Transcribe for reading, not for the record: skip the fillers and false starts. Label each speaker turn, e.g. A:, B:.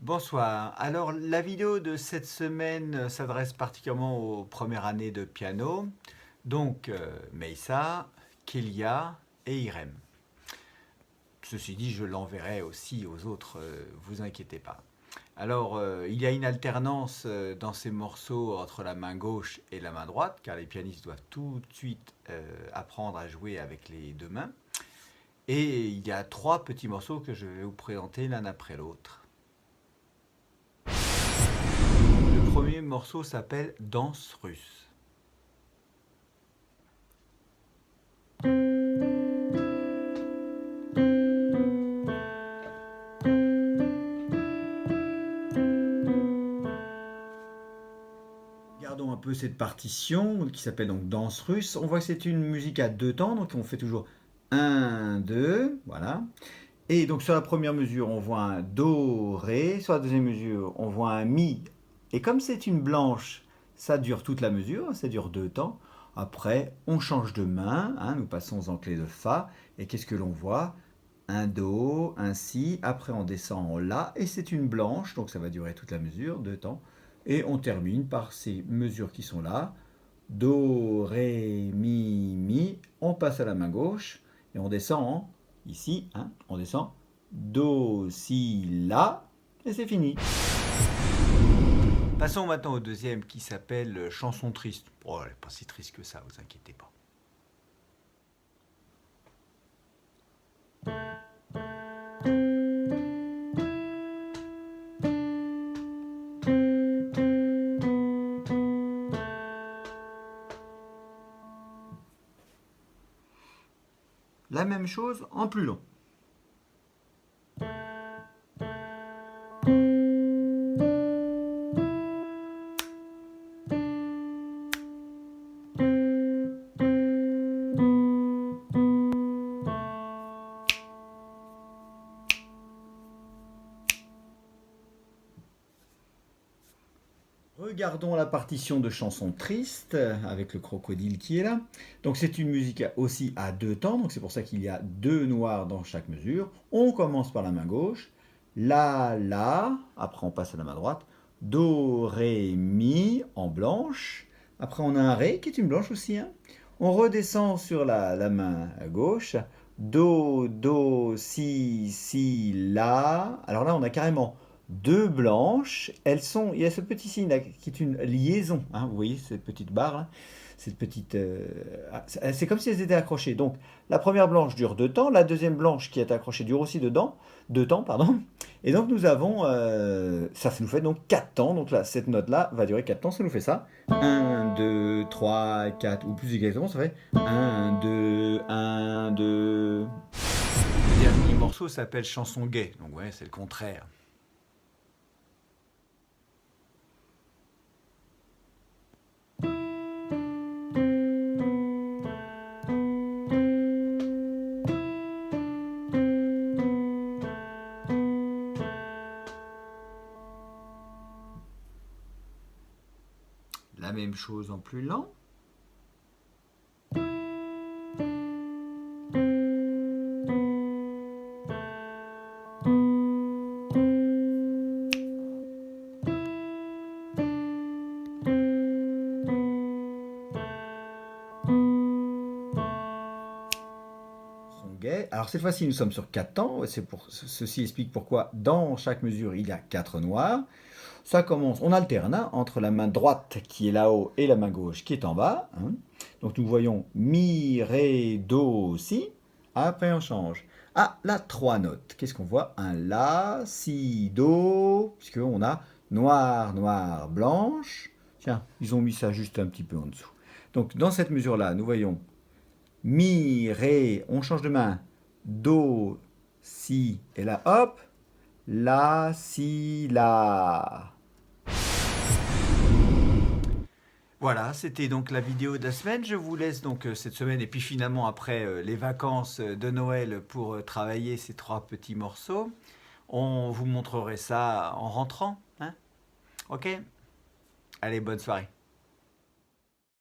A: Bonsoir. Alors, la vidéo de cette semaine s'adresse particulièrement aux premières années de piano. Donc, Meissa, Kélia et Irem. Ceci dit, je l'enverrai aussi aux autres, vous inquiétez pas. Alors, il y a une alternance dans ces morceaux entre la main gauche et la main droite, car les pianistes doivent tout de suite apprendre à jouer avec les deux mains. Et il y a trois petits morceaux que je vais vous présenter l'un après l'autre. Le premier morceau s'appelle Danse russe. Regardons un peu cette partition qui s'appelle donc Danse russe. On voit que c'est une musique à deux temps, donc on fait toujours 1, 2, voilà. Et donc sur la première mesure, on voit un Do, Ré. Sur la deuxième mesure, on voit un Mi. Et comme c'est une blanche, ça dure toute la mesure, ça dure deux temps. Après, on change de main, hein, nous passons en clé de Fa. Et qu'est-ce que l'on voit? Un Do, un Si. Après, on descend en La. Et c'est une blanche, donc ça va durer toute la mesure, deux temps. Et on termine par ces mesures qui sont là. Do, Ré, Mi, Mi. On passe à la main gauche et on descend en ici, hein, on descend Do, Si, La, et c'est fini. Passons maintenant au deuxième qui s'appelle Chanson triste. Oh, elle n'est pas si triste que ça, vous inquiétez pas. La même chose en plus long. Regardons la partition de Chanson triste avec le crocodile qui est là. Donc c'est une musique aussi à deux temps, donc c'est pour ça qu'il y a deux noirs dans chaque mesure. On commence par la main gauche, La, La, après on passe à la main droite, Do, Ré, Mi en blanche. Après on a un Ré qui est une blanche aussi. Hein. On redescend sur la main gauche, Do, Do, Si, Si, La. Alors là on a carrément deux blanches, il y a ce petit signe là qui est une liaison, hein, vous voyez cette petite barre, là, cette petite, c'est comme si elles étaient accrochées. Donc la première blanche dure deux temps, la deuxième blanche qui est accrochée dure aussi deux temps, pardon. Et donc nous avons, ça nous fait donc quatre temps. Donc là, cette note là va durer quatre temps, ça nous fait ça. Un, 2, 3, 4, ou plus exactement, ça fait un, 2, 1, 2. Le dernier morceau s'appelle Chanson gay, donc ouais, c'est le contraire. La même chose en plus lent. Alors cette fois-ci, nous sommes sur 4 temps. Ceci explique pourquoi dans chaque mesure, il y a 4 noirs. Ça commence, on alterne hein, entre la main droite qui est là-haut et la main gauche qui est en bas. Hein. Donc nous voyons Mi, Ré, Do, Si. Après on change. Ah, là, 3 notes. Qu'est-ce qu'on voit? Un La, Si, Do, puisqu'on a noir, noir, blanche. Tiens, ils ont mis ça juste un petit peu en dessous. Donc dans cette mesure-là, nous voyons Mi, Ré, on change de main. Do, Si, et là, hop, La, Si, La. Voilà, c'était donc la vidéo de la semaine. Je vous laisse donc cette semaine et puis finalement après les vacances de Noël pour travailler ces trois petits morceaux. On vous montrerait ça en rentrant. Hein, ok? Allez, bonne soirée.